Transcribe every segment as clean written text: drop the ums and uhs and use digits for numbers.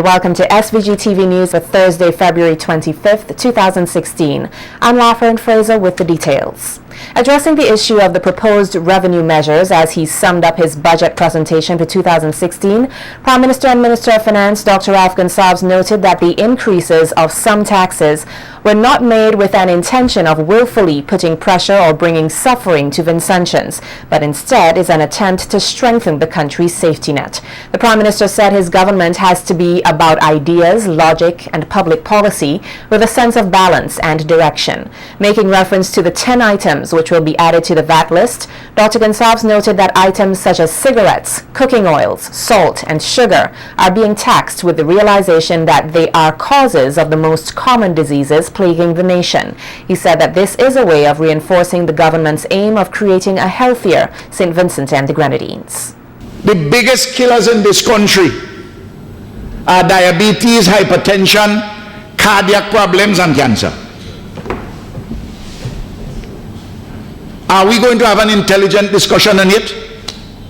Welcome to SVG-TV News for Thursday, February 25th, 2016. I'm Lathryn Fraser with the details. Addressing the issue of the proposed revenue measures as he summed up his budget presentation for 2016, Prime Minister and Minister of Finance Dr. Ralph Gonsalves noted that the increases of some taxes were not made with an intention of willfully putting pressure or bringing suffering to Vincentians, but instead is an attempt to strengthen the country's safety net. The Prime Minister said his government has to be about ideas, logic, and public policy with a sense of balance and direction. Making reference to the 10 items which will be added to the VAT list, Dr. Gonsalves noted that items such as cigarettes, cooking oils, salt, and sugar are being taxed with the realization that they are causes of the most common diseases plaguing the nation. He said that this is a way of reinforcing the government's aim of creating a healthier St. Vincent and the Grenadines. The biggest killers in this country are diabetes, hypertension, cardiac problems, and cancer. Are we going to have an intelligent discussion on it?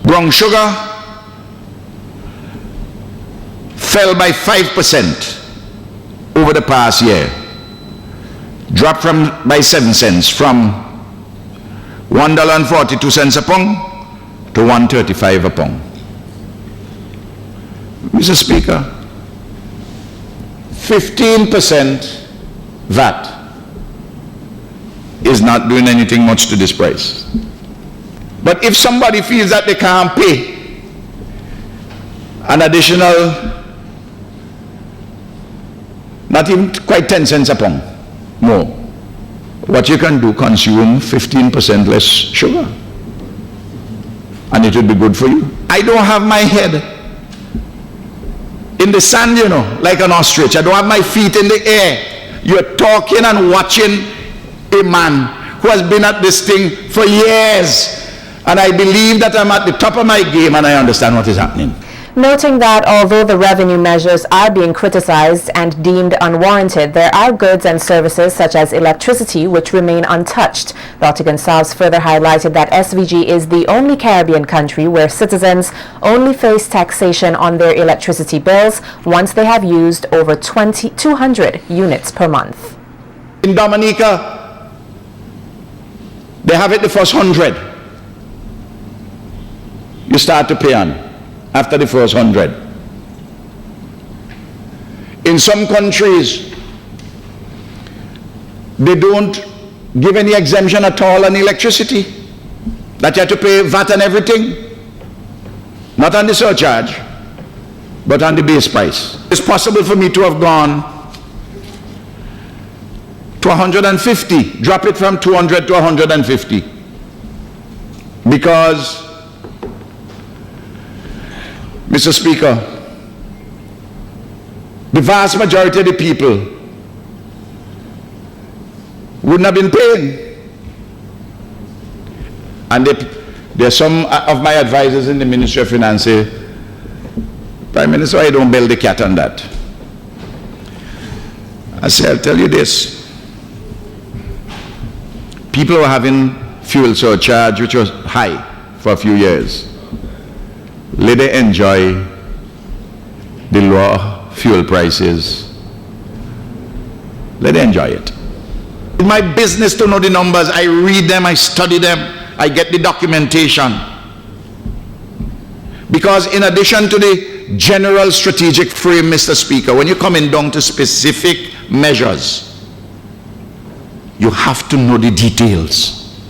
Brown sugar fell by 5% over the past year, dropped by 7 cents from $1.42 a pound to $1.35 a pound. Mr. Speaker, 15% VAT is not doing anything much to this price. But if somebody feels that they can't pay an additional, not even quite 10 cents a pound more, what you can do, consume 15% less sugar, and it will be good for you. I don't have my head in the sand, you know, like an ostrich. I don't have my feet in the air. You're talking and watching a man who has been at this thing for years, and I believe that I'm at the top of my game and I understand what is happening. Noting that although the revenue measures are being criticized and deemed unwarranted, there are goods and services such as electricity which remain untouched. Dr. Gonsalves further highlighted that SVG is the only Caribbean country where citizens only face taxation on their electricity bills once they have used over 200 units per month. In Dominica, they have it the first 100. You start to pay on after the first 100. In some countries, they don't give any exemption at all on electricity, that you have to pay VAT and everything, not on the surcharge, but on the base price. It's possible for me to have gone to 150, drop it from 200 to 150, because, Mr. Speaker, the vast majority of the people wouldn't have been paying. And there's some of my advisors in the Ministry of Finance say, Prime Minister, I don't build the cat on that. I say, I'll tell you this. People were having fuel surcharge which was high for a few years. Let them enjoy the lower fuel prices. Let them enjoy it. It's my business to know the numbers. I read them, I study them, I get the documentation. Because in addition to the general strategic frame, Mr. Speaker, when you're coming down to specific measures, you have to know the details,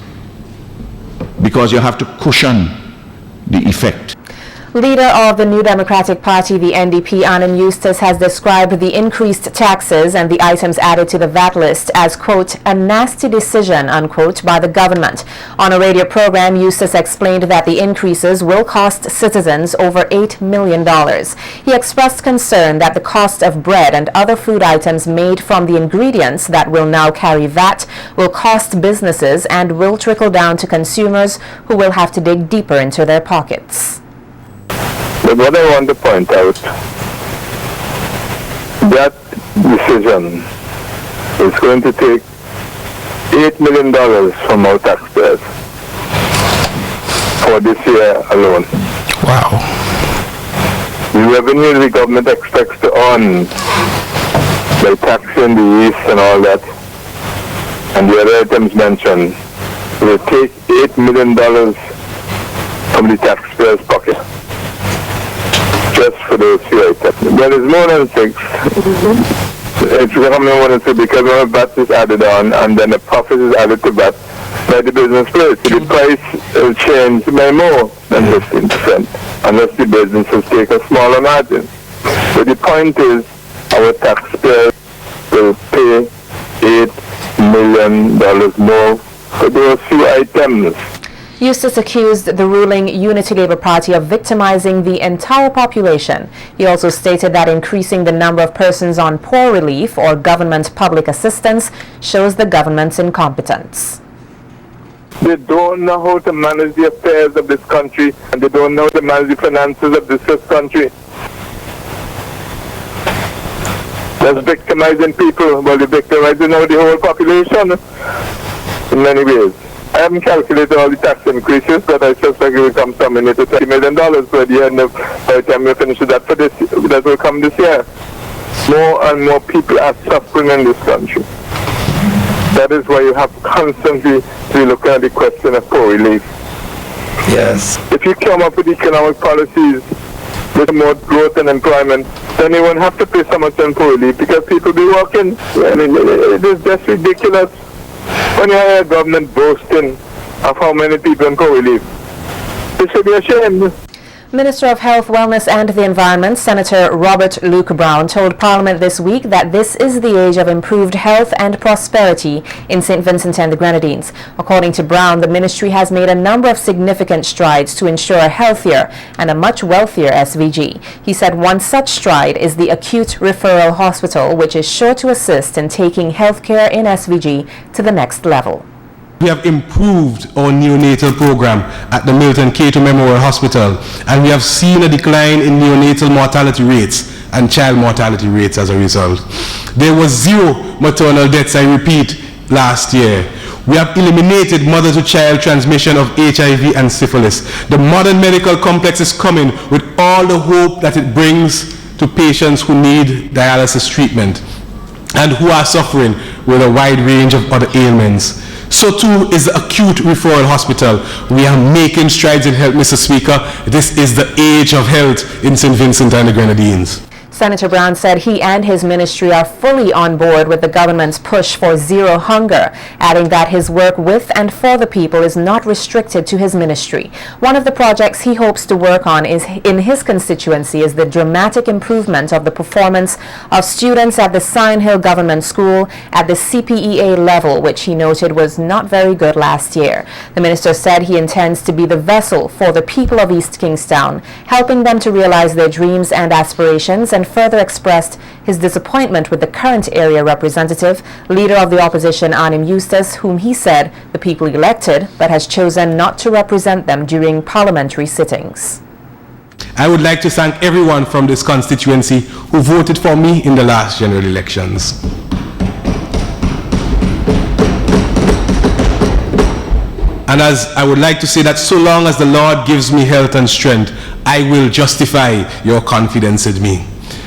because you have to cushion the effect. Leader of the New Democratic Party, the NDP, Annan Eustace, has described the increased taxes and the items added to the VAT list as, quote, a nasty decision, unquote, by the government. On a radio program, Eustace explained that the increases will cost citizens over $8 million. He expressed concern that the cost of bread and other food items made from the ingredients that will now carry VAT will cost businesses and will trickle down to consumers who will have to dig deeper into their pockets. But what I want to point out, that decision is going to take $8 million from our taxpayers for this year alone. Wow. We revenue the government expects to earn by taxing the East and all that, and the other items mentioned, will take $8 million from the taxpayer's pocket just for those few items. There is more than 6. It's becoming more than 6 because when VAT is added on and then the profit is added to VAT by the business place. So the price will change by more than 15% unless the businesses take a smaller margin. But the point is, our taxpayers will pay $8 million more for those few items. Eustace accused the ruling Unity Labour Party of victimizing the entire population. He also stated that increasing the number of persons on poor relief or government public assistance shows the government's incompetence. They don't know how to manage the affairs of this country, and they don't know how to manage the finances of this country. That's victimizing people. Well, they're victimizing now the whole population in many ways. I haven't calculated all the tax increases, but I suspect it will come somewhere to $30 million by the end of, by the time we finish that for this, that will come this year. More and more people are suffering in this country. That is why you have constantly to be looking at the question of poor relief. Yes. If you come up with economic policies with more growth and employment, then you won't have to pay so much on poor relief because people be working. I mean, it is just ridiculous. When you hear government boasting of how many people in poor relief, they should be ashamed. Minister of Health, Wellness and the Environment, Senator Robert Luke Brown, told Parliament this week that this is the age of improved health and prosperity in St. Vincent and the Grenadines. According to Brown, the ministry has made a number of significant strides to ensure a healthier and a much wealthier SVG. He said one such stride is the acute referral hospital, which is sure to assist in taking healthcare in SVG to the next level. We have improved our neonatal program at the Milton Cato Memorial Hospital, and we have seen a decline in neonatal mortality rates and child mortality rates as a result. There was 0 maternal deaths, I repeat, last year. We have eliminated mother-to-child transmission of HIV and syphilis. The modern medical complex is coming with all the hope that it brings to patients who need dialysis treatment and who are suffering with a wide range of other ailments. So too is the acute referral hospital. We are making strides in health, Mr. Speaker. This is the age of health in St. Vincent and the Grenadines. Senator Brown said he and his ministry are fully on board with the government's push for zero hunger, adding that his work with and for the people is not restricted to his ministry. One of the projects he hopes to work on in his constituency is the dramatic improvement of the performance of students at the Sign Hill Government School at the CPEA level, which he noted was not very good last year. The minister said he intends to be the vessel for the people of East Kingstown, helping them to realize their dreams and aspirations, and further expressed his disappointment with the current area representative, leader of the opposition Arnim Eustace, whom he said the people elected but has chosen not to represent them during parliamentary sittings. I would like to thank everyone from this constituency who voted for me in the last general elections. And as I would like to say that so long as the Lord gives me health and strength, I will justify your confidence in me.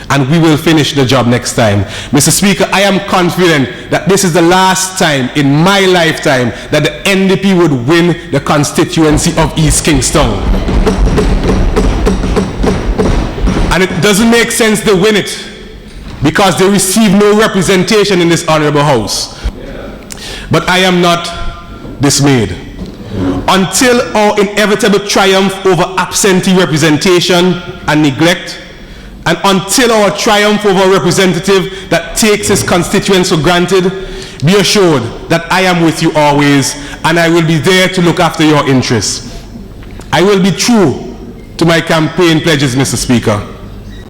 And we will finish the job next time. Mr. Speaker, I am confident that this is the last time in my lifetime that the NDP would win the constituency of East Kingstown. And it doesn't make sense they win it because they receive no representation in this honorable house. But I am not dismayed. Until our inevitable triumph over absentee representation and neglect, and until our triumph over a representative that takes his constituents for granted, be assured that I am with you always, and I will be there to look after your interests. I will be true to my campaign pledges, Mr. Speaker,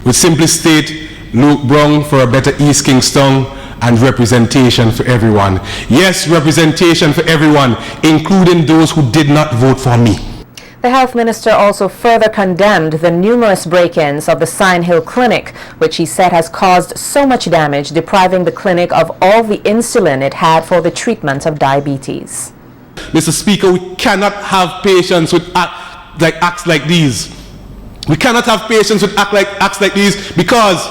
which simply state Luke Brown for a better East Kingstown and representation for everyone. Yes, representation for everyone, including those who did not vote for me. The health minister also further condemned the numerous break-ins of the Sign Hill Clinic, which he said has caused so much damage, depriving the clinic of all the insulin it had for the treatment of diabetes. Mr. Speaker, we cannot have patients with acts like these. We cannot have patience with acts like these, because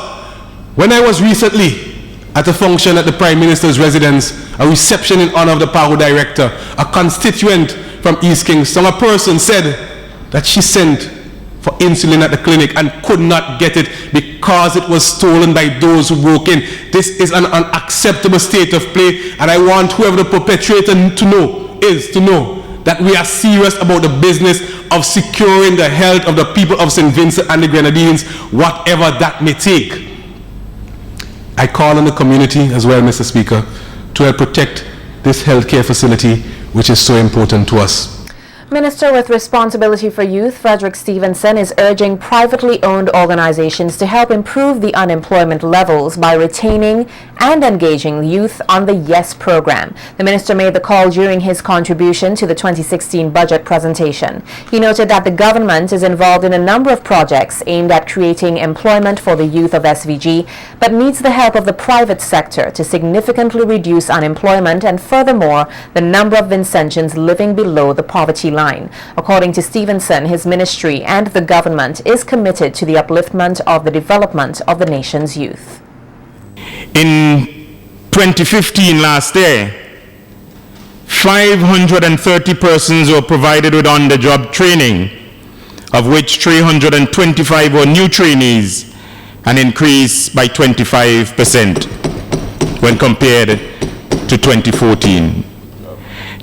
when I was recently at a function at the Prime Minister's residence, a reception in honor of the PAHO director, a constituent from East Kingston, a person said that she sent for insulin at the clinic and could not get it because it was stolen by those who broke in. This is an unacceptable state of play, and I want whoever the perpetrator to know that we are serious about the business of securing the health of the people of St. Vincent and the Grenadines, whatever that may take. I call on the community as well, Mr. Speaker, to help protect this healthcare facility, which is so important to us. Minister with Responsibility for Youth, Frederick Stevenson, is urging privately owned organizations to help improve the unemployment levels by retaining and engaging youth on the YES program. The minister made the call during his contribution to the 2016 budget presentation. He noted that the government is involved in a number of projects aimed at creating employment for the youth of SVG, but needs the help of the private sector to significantly reduce unemployment and, furthermore, the number of Vincentians living below the poverty line. According to Stevenson, his ministry and the government is committed to the upliftment of the development of the nation's youth. In 2015, last year, 530 persons were provided with on-the-job training, of which 325 were new trainees, an increase by 25% when compared to 2014.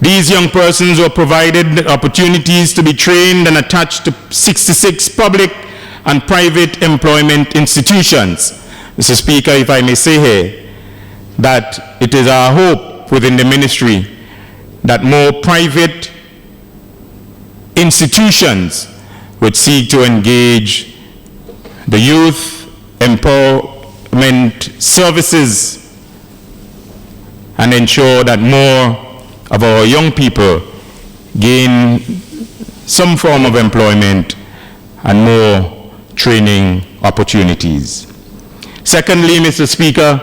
These young persons were provided opportunities to be trained and attached to 66 public and private employment institutions. Mr. Speaker, if I may say here, that it is our hope within the ministry that more private institutions would seek to engage the youth empowerment services and ensure that more of our young people gain some form of employment and more training opportunities. Secondly, Mr. Speaker,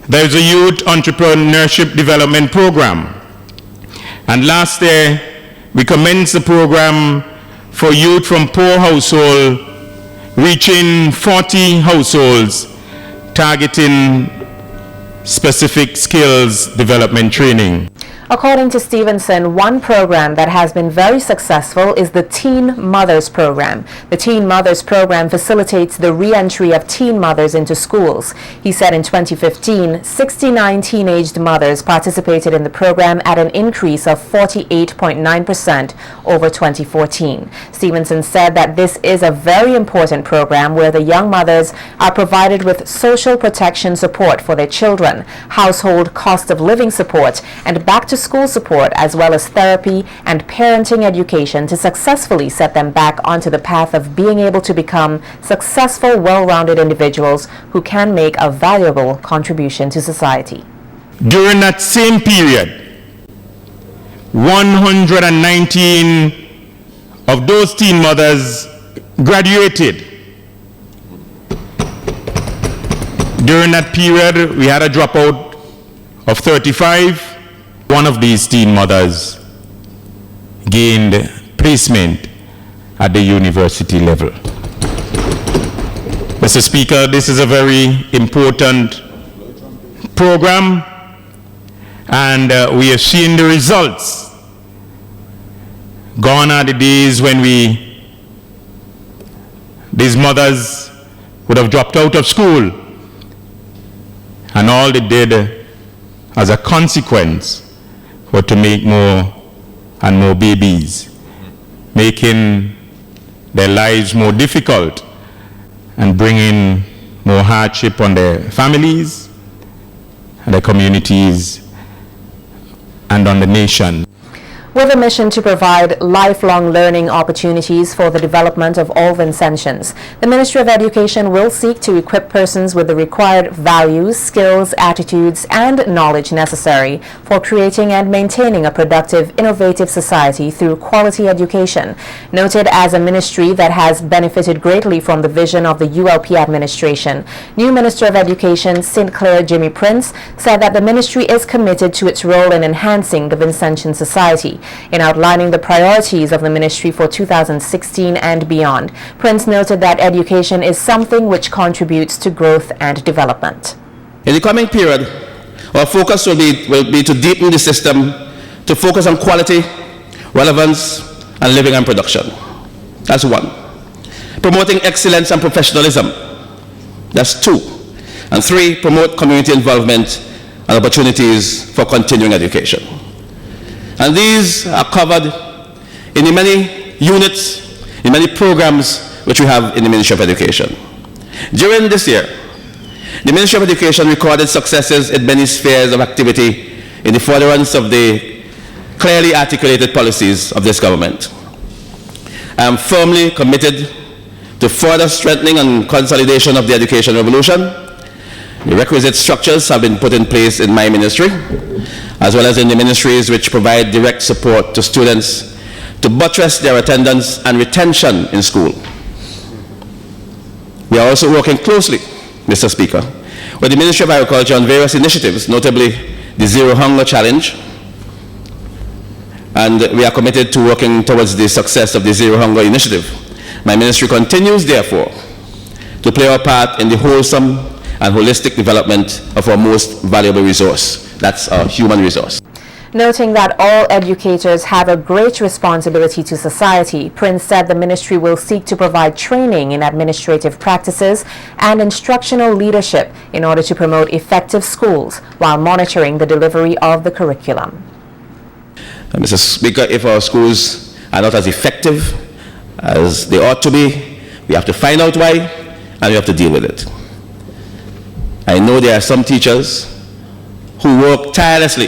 there is a youth entrepreneurship development program. And last year, we commenced the program for youth from poor households, reaching 40 households, targeting specific skills development training. According to Stevenson, one program that has been very successful is the Teen Mothers Program. The Teen Mothers Program facilitates the re-entry of teen mothers into schools. He said in 2015, 69 teenaged mothers participated in the program at an increase of 48.9% over 2014. Stevenson said that this is a very important program where the young mothers are provided with social protection support for their children, household cost of living support, and back-to-school support, as well as therapy and parenting education to successfully set them back onto the path of being able to become successful, well-rounded individuals who can make a valuable contribution to society. During that same period, 119 of those teen mothers graduated. During that period, we had a dropout of 35. One of these teen mothers gained placement at the university level. Mr. Speaker, this is a very important program, and we have seen the results. Gone are the days when these mothers would have dropped out of school, and all they did as a consequence was to make more and more babies, making their lives more difficult and bringing more hardship on their families and their communities and on the nation. With a mission to provide lifelong learning opportunities for the development of all Vincentians, the Ministry of Education will seek to equip persons with the required values, skills, attitudes, and knowledge necessary for creating and maintaining a productive, innovative society through quality education. Noted as a ministry that has benefited greatly from the vision of the ULP administration, new Minister of Education St. Clair Jimmy Prince said that the ministry is committed to its role in enhancing the Vincentian society. In outlining the priorities of the ministry for 2016 and beyond, Prince noted that education is something which contributes to growth and development. In the coming period, our focus will be to deepen the system, to focus on quality, relevance, and living and production. That's one. Promoting excellence and professionalism. That's two. And three, promote community involvement and opportunities for continuing education. And these are covered in the many units, in many programs which we have in the Ministry of Education. During this year, the Ministry of Education recorded successes in many spheres of activity in the furtherance of the clearly articulated policies of this government. I am firmly committed to further strengthening and consolidation of the education revolution. The requisite structures have been put in place in my ministry, as well as in the ministries which provide direct support to students to buttress their attendance and retention in school. We are also working closely, Mr. Speaker, with the Ministry of Agriculture on various initiatives, notably the Zero Hunger Challenge, and we are committed to working towards the success of the Zero Hunger Initiative. My ministry continues, therefore, to play our part in the wholesome and holistic development of our most valuable resource. That's our human resource. Noting that all educators have a great responsibility to society, Prince said the ministry will seek to provide training in administrative practices and instructional leadership in order to promote effective schools while monitoring the delivery of the curriculum. Mr. Speaker, if our schools are not as effective as they ought to be, we have to find out why and we have to deal with it. I know there are some teachers who work tirelessly,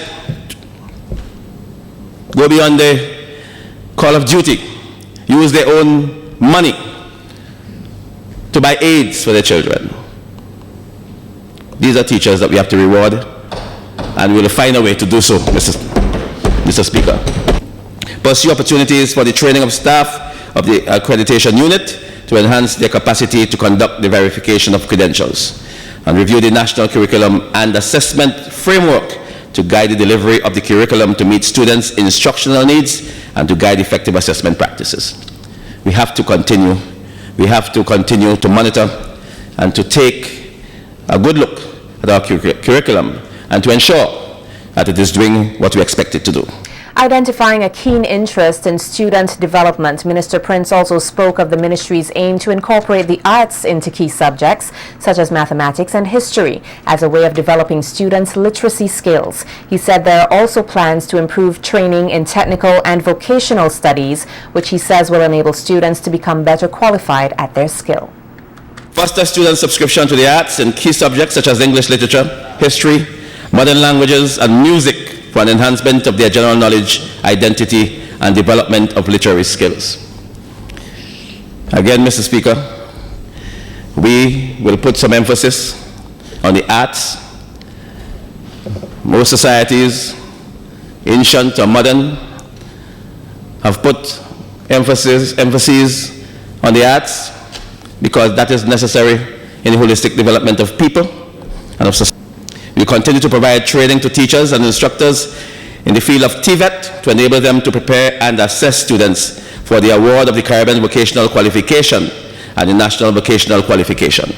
go beyond the call of duty, use their own money to buy aids for their children. These are teachers that we have to reward, and we will find a way to do so, Mr. Speaker. Pursue opportunities for the training of staff of the accreditation unit to enhance their capacity to conduct the verification of credentials, and review the national curriculum and assessment framework to guide the delivery of the curriculum to meet students' instructional needs and to guide effective assessment practices. We have to continue to monitor and to take a good look at our curriculum and to ensure that it is doing what we expect it to do. Identifying a keen interest in student development, Minister Prince also spoke of the ministry's aim to incorporate the arts into key subjects such as mathematics and history as a way of developing students' literacy skills. He said there are also plans to improve training in technical and vocational studies, which he says will enable students to become better qualified at their skill. Foster student subscription to the arts in key subjects such as English literature, history, modern languages, and music for an enhancement of their general knowledge, identity, and development of literary skills. Again, Mr. Speaker, we will put some emphasis on the arts. Most societies, ancient or modern, have put emphasis on the arts because that is necessary in the holistic development of people and of society. We continue to provide training to teachers and instructors in the field of TVET to enable them to prepare and assess students for the award of the Caribbean Vocational Qualification and the National Vocational Qualification.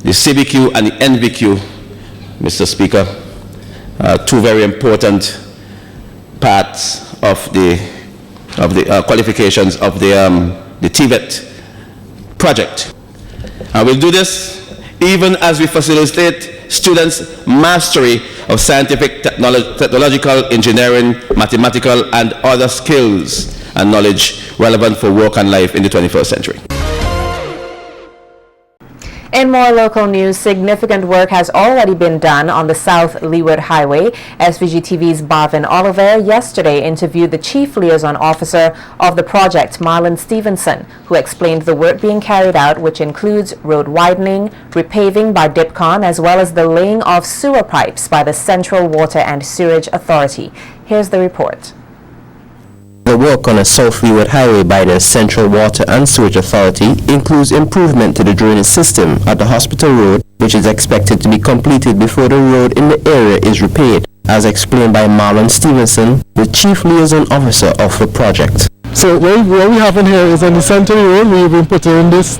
The CBQ and the NVQ, Mr. Speaker, are two very important parts of the qualifications of the TVET project. And we'll do this even as we facilitate students' mastery of scientific, technological, engineering, mathematical, and other skills and knowledge relevant for work and life in the 21st century. In more local news, significant work has already been done on the South Leeward Highway. SVG-TV's Barvin Oliver yesterday interviewed the Chief Liaison Officer of the project, Marlon Stevenson, who explained the work being carried out, which includes road widening, repaving by DIPCON, as well as the laying of sewer pipes by the Central Water and Sewerage Authority. Here's the report. The work on the South Leeward Highway by the Central Water and Sewerage Authority includes improvement to the drainage system at the Hospital Road, which is expected to be completed before the road in the area is repaved. as explained by Marlon Stevenson, the Chief Liaison Officer of the project. So what we have in here is on the center of the road, we've been putting in this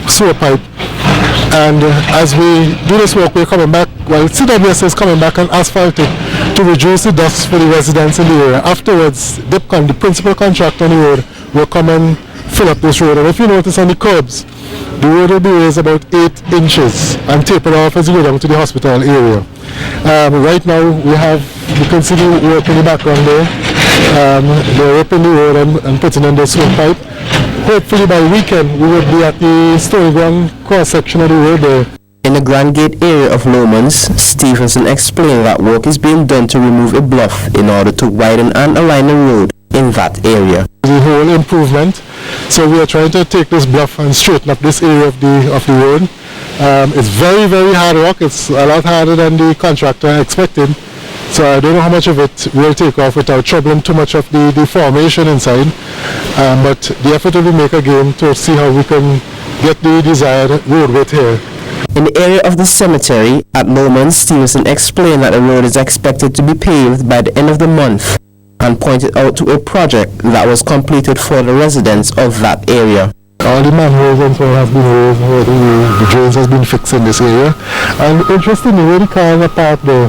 sewer pipe. And as we do this work, we're coming back, well, CWS is coming back and asphalt it to reduce the dust for the residents in the area. Afterwards, DIPCON, the principal contractor on the road, will come and fill up this road. And if you notice on the curbs, the road will be raised about 8 inches and tapered off as you go down to the hospital area. Right now, you can see the work in the background there. They're opening the road and putting in the sewer pipe. Hopefully by weekend, we will be at the Stony Ground cross-section of the road there. In the Grand Gate area of Lomans, Stevenson explained that work is being done to remove a bluff in order to widen and align the road in that area. The whole improvement. So we are trying to take this bluff and straighten up this area of the road. It's very, very hard work. It's a lot harder than the contractor expected. So I don't know how much of it will take off without troubling too much of the formation inside. But the effort will be made again to see how we can get the desired road width here. In the area of the cemetery at Lomans, Stevenson explained that the road is expected to be paved by the end of the month and pointed out to a project that was completed for the residents of that area. All the manholes and so on have been raised, the drains has been fixed in this area. And interestingly, where the cars are parked there,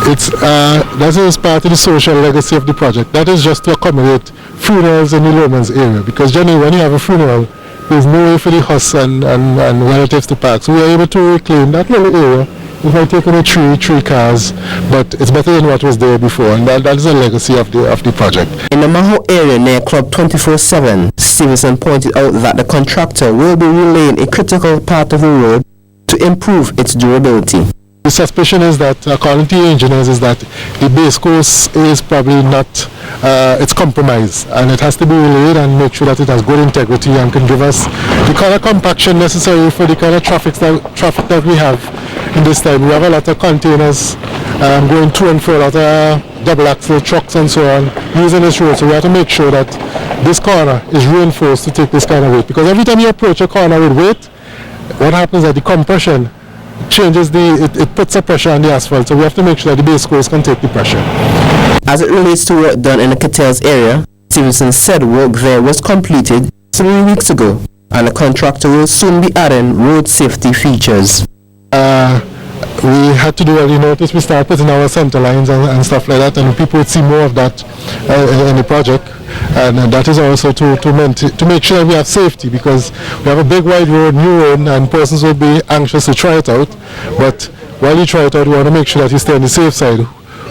that is part of the social legacy of the project. That is just to accommodate funerals in the Lomans area, because generally when you have a funeral, there's no way for the hearse and relatives to park. So we are able to reclaim that little area. It might take only three cars, but it's better than what was there before, and that is a legacy of the project. In the Maho area near Club 24/7, Stevenson pointed out that the contractor will be relaying a critical part of the road to improve its durability. The suspicion is that, according to the engineers, is that the base course is probably not, it's compromised, and it has to be relayed and make sure that it has good integrity and can give us the kind of compaction necessary for the kind of traffic that we have in this time. We have a lot of containers going to and fro, a lot of double axle trucks and so on using this road, so we have to make sure that this corner is reinforced to take this kind of weight, because every time you approach a corner with weight, what happens is that the compression changes it puts a pressure on the asphalt, so we have to make sure that the base course can take the pressure. As it relates to work done in the Cattels area, Stevenson said work there was completed 3 weeks ago, and the contractor will soon be adding road safety features. We had to do, well, you notice we started putting our center lines and stuff like that, and people would see more of that in the project. And that is also to make sure that we have safety, because we have a big wide road, new road, and persons will be anxious to try it out. But while you try it out, we want to make sure that you stay on the safe side.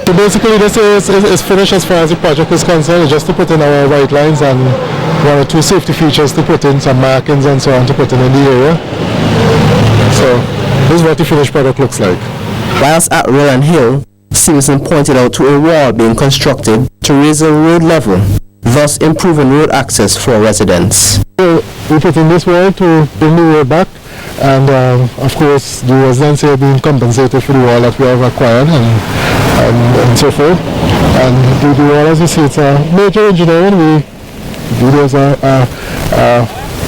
So basically this is finished as far as the project is concerned. It's just to put in our white lines and 1 or 2 safety features to put in, some markings and so on to put in the area. So this is what the finished product looks like. Whilst at Roland Hill, Stevenson pointed out to a wall being constructed to raise the road level, thus improving road access for residents. So we put in this wall to bring the road back, and of course the residents are being compensated for the wall that we have acquired and so forth. And the wall, as you see, it's a major engineering. There's a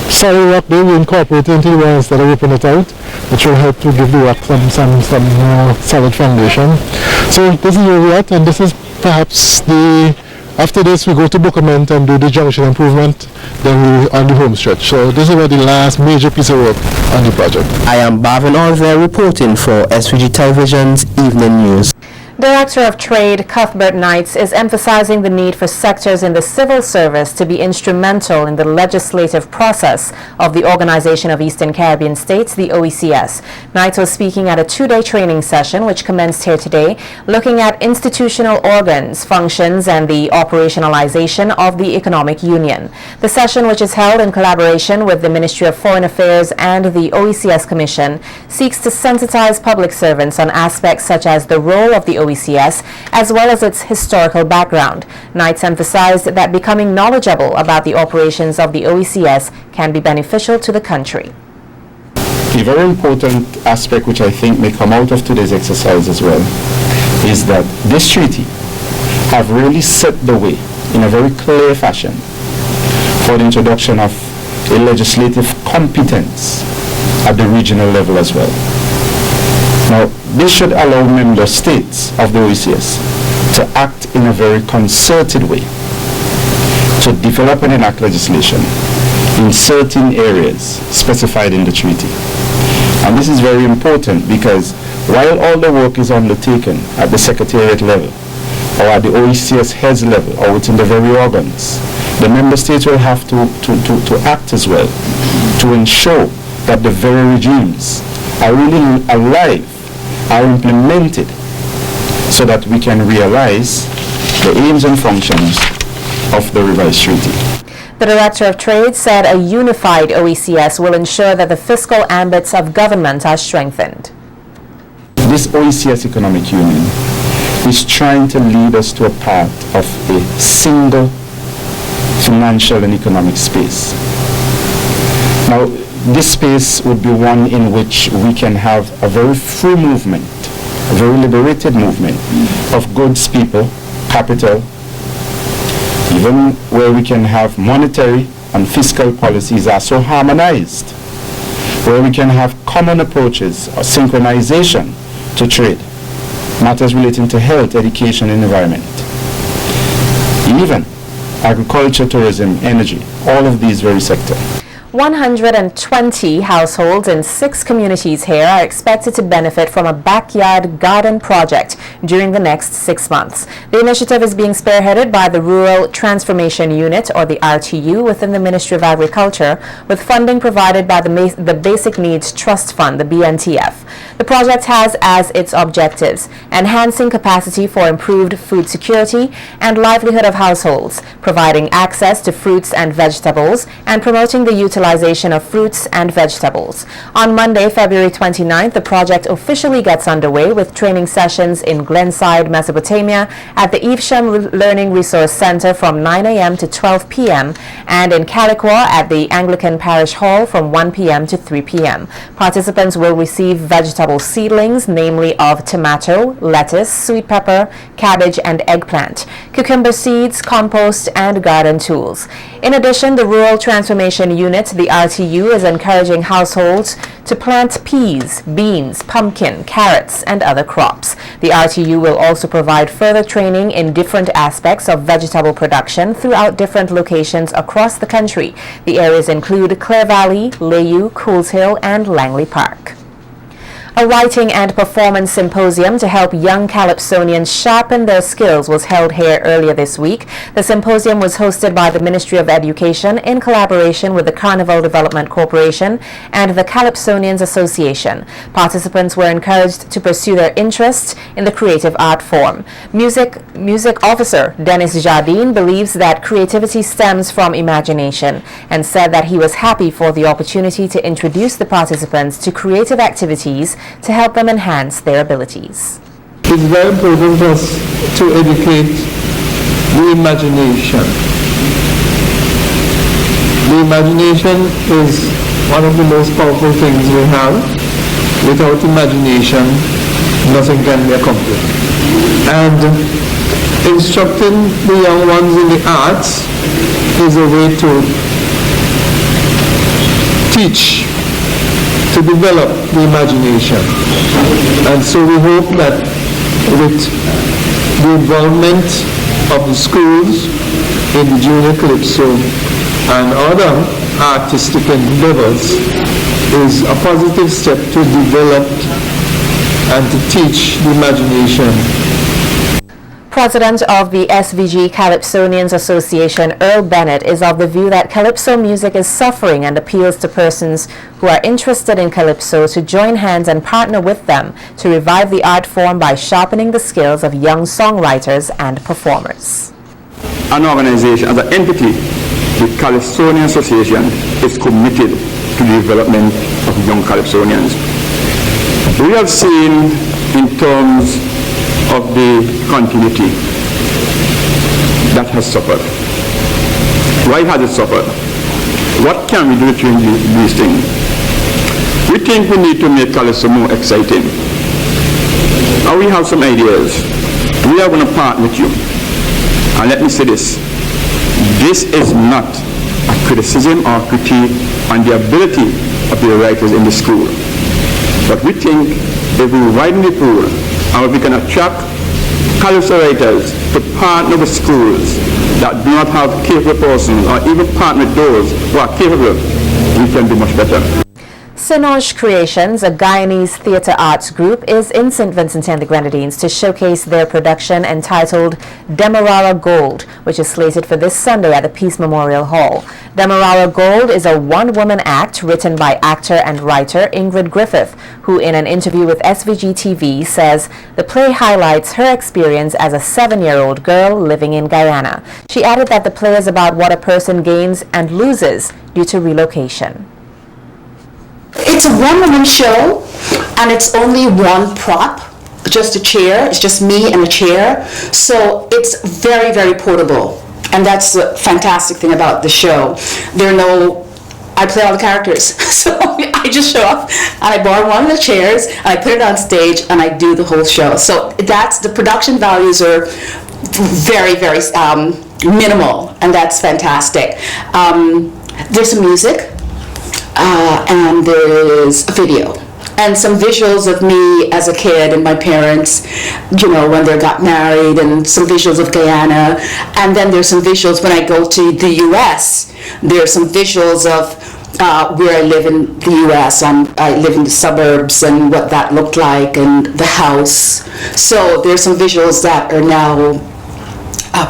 solid rock there we incorporate into the wall instead of ripping it out, which will help to give the rock some more solid foundation. So this is where we're at, and this is perhaps after this we go to Bookament and do the junction improvement, then we're on the home stretch. So this is about the last major piece of work on the project. I am Barvin Olver reporting for SVG Television's Evening News. Director of Trade Cuthbert Knights is emphasizing the need for sectors in the civil service to be instrumental in the legislative process of the Organization of Eastern Caribbean States, the OECS. Knights was speaking at a 2-day training session which commenced here today, looking at institutional organs, functions, and the operationalization of the Economic Union. The session, which is held in collaboration with the Ministry of Foreign Affairs and the OECS Commission, seeks to sensitize public servants on aspects such as the role of the OECS, as well as its historical background. Knights emphasized that becoming knowledgeable about the operations of the OECS can be beneficial to the country. A very important aspect which I think may come out of today's exercise as well is that this treaty have really set the way in a very clear fashion for the introduction of a legislative competence at the regional level as well. Now, this should allow member states of the OECS to act in a very concerted way to develop and enact legislation in certain areas specified in the treaty. And this is very important because while all the work is undertaken at the secretariat level or at the OECS heads level or within the very organs, the member states will have to act as well to ensure that the very regimes are really alive, are implemented, so that we can realize the aims and functions of the revised treaty. The Director of Trade said a unified OECS will ensure that the fiscal ambits of government are strengthened. This OECS Economic Union is trying to lead us to a path of a single financial and economic space. Now, this space would be one in which we can have a very free movement, a very liberated movement of goods, people, capital, even where we can have monetary and fiscal policies are so harmonized, where we can have common approaches or synchronization to trade, matters relating to health, education, and environment, even agriculture, tourism, energy, all of these very sectors. 120 households in 6 communities here are expected to benefit from a backyard garden project during the next 6 months. The initiative is being spearheaded by the Rural Transformation Unit, or the RTU, within the Ministry of Agriculture, with funding provided by the Basic Needs Trust Fund, the BNTF. The project has as its objectives enhancing capacity for improved food security and livelihood of households, providing access to fruits and vegetables, and promoting the utilization of fruits and vegetables. On Monday, February 29th, the project officially gets underway with training sessions in Glenside, Mesopotamia at the Evesham Learning Resource Center from 9 a.m. to 12 p.m. and in Caliqua at the Anglican Parish Hall from 1 p.m. to 3 p.m. Participants will receive vegetable seedlings, namely of tomato, lettuce, sweet pepper, cabbage, and eggplant, cucumber seeds, compost, and garden tools. In addition, the Rural Transformation Unit, the RTU, is encouraging households to plant peas, beans, pumpkin, carrots, and other crops. The RTU will also provide further training in different aspects of vegetable production throughout different locations across the country. The areas include Clare Valley, Layou, Coles Hill, and Langley Park. A writing and performance symposium to help young Calypsonians sharpen their skills was held here earlier this week. The symposium was hosted by the Ministry of Education in collaboration with the Carnival Development Corporation and the Calypsonians Association. Participants were encouraged to pursue their interest in the creative art form. Music officer Dennis Jardine believes that creativity stems from imagination and said that he was happy for the opportunity to introduce the participants to creative activities to help them enhance their abilities. It's very important for us to educate the imagination. The imagination is one of the most powerful things we have. Without imagination, nothing can be accomplished. And instructing the young ones in the arts is a way to teach, to develop the imagination. And so we hope that with the involvement of the schools in the junior calypso and other artistic endeavors is a positive step to develop and to teach the imagination. President of the SVG Calypsonians Association, Earl Bennett, is of the view that calypso music is suffering and appeals to persons who are interested in calypso to join hands and partner with them to revive the art form by sharpening the skills of young songwriters and performers. An organization, as an entity, the Calypsonian Association is committed to the development of young Calypsonians. We have seen in terms of the continuity that has suffered. Why has it suffered? What can we do to change these things? We think we need to make calypso more exciting. Now we have some ideas. We are going to partner with you. And let me say this. This is not a criticism or critique on the ability of the writers in the school. But we think if we widen the pool and if we can attract calypso writers to partner with schools that do not have capable persons, or even partner with those who are capable, we can do much better. Sinoj Creations, a Guyanese theatre arts group, is in St. Vincent and the Grenadines to showcase their production entitled Demerara Gold, which is slated for this Sunday at the Peace Memorial Hall. Demerara Gold is a one-woman act written by actor and writer Ingrid Griffith, who in an interview with SVG-TV says the play highlights her experience as a 7-year-old girl living in Guyana. She added that the play is about what a person gains and loses due to relocation. It's a one-woman show, and it's only one prop, just a chair. It's just me and a chair. So it's very, very portable. And that's the fantastic thing about the show. I play all the characters. So I just show up, and I borrow one of the chairs, and I put it on stage, and I do the whole show. So the production values are very, very minimal, and that's fantastic. There's some music. And there is a video and some visuals of me as a kid and my parents, when they got married, and some visuals of Guyana. And then there's some visuals when I go to the U.S. There's some visuals of where I live in the U.S. I live in the suburbs and what that looked like and the house. So there's some visuals that are now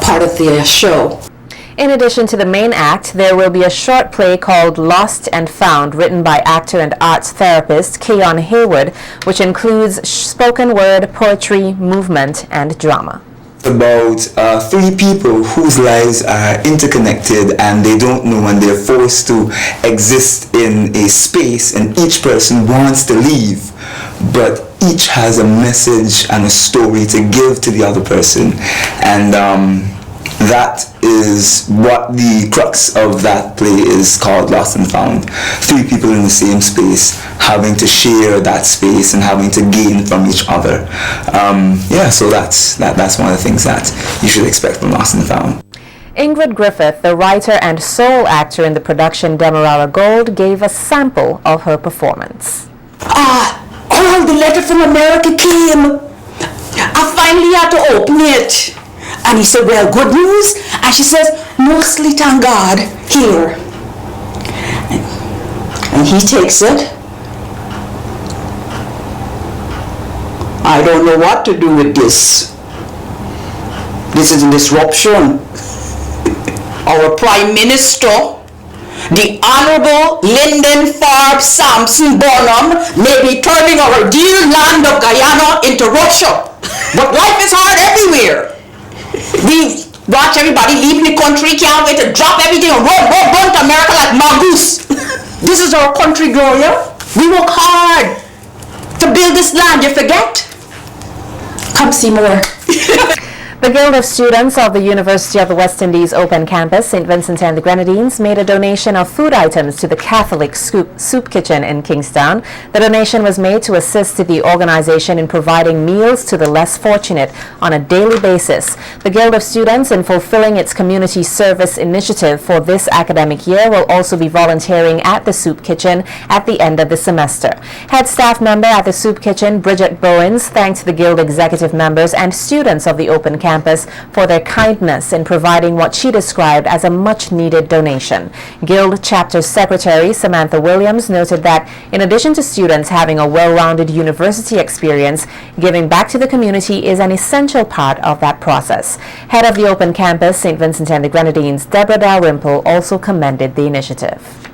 part of the show. In addition to the main act, there will be a short play called Lost and Found, written by actor and arts therapist Keon Hayward, which includes spoken word, poetry, movement, and drama. About 3 people whose lives are interconnected, and they don't know, and they're forced to exist in a space, and each person wants to leave, but each has a message and a story to give to the other person. And that is what the crux of that play is called, Lost and Found. 3 people in the same space having to share that space and having to gain from each other. So that's one of the things that you should expect from Lost and Found. Ingrid Griffith, the writer and sole actor in the production Demerara Gold, gave a sample of her performance. The letter from America came. I finally had to open it. And he said, well, good news? And she says, mostly thank God, here. And he takes it. I don't know what to do with this. This is a disruption. Our Prime Minister, the Honorable Lyndon Farb Sampson Bonham, may be turning our dear land of Guyana into Russia. But life is hard everywhere. We watch everybody leaving the country, can't wait to drop everything and run to America like mongoose. This is our country, Gloria. We work hard to build this land, you forget? Come see more. The Guild of Students of the University of the West Indies Open Campus, St. Vincent and the Grenadines, made a donation of food items to the Catholic Soup Kitchen in Kingstown. The donation was made to assist the organization in providing meals to the less fortunate on a daily basis. The Guild of Students, in fulfilling its community service initiative for this academic year, will also be volunteering at the Soup Kitchen at the end of the semester. Head staff member at the Soup Kitchen, Bridget Bowens, thanked the Guild executive members and students of the Open Campus for their kindness in providing what she described as a much-needed donation. Guild Chapter Secretary Samantha Williams noted that in addition to students having a well-rounded university experience, giving back to the community is an essential part of that process. Head of the Open Campus, St. Vincent and the Grenadines, Deborah Dalrymple, also commended the initiative.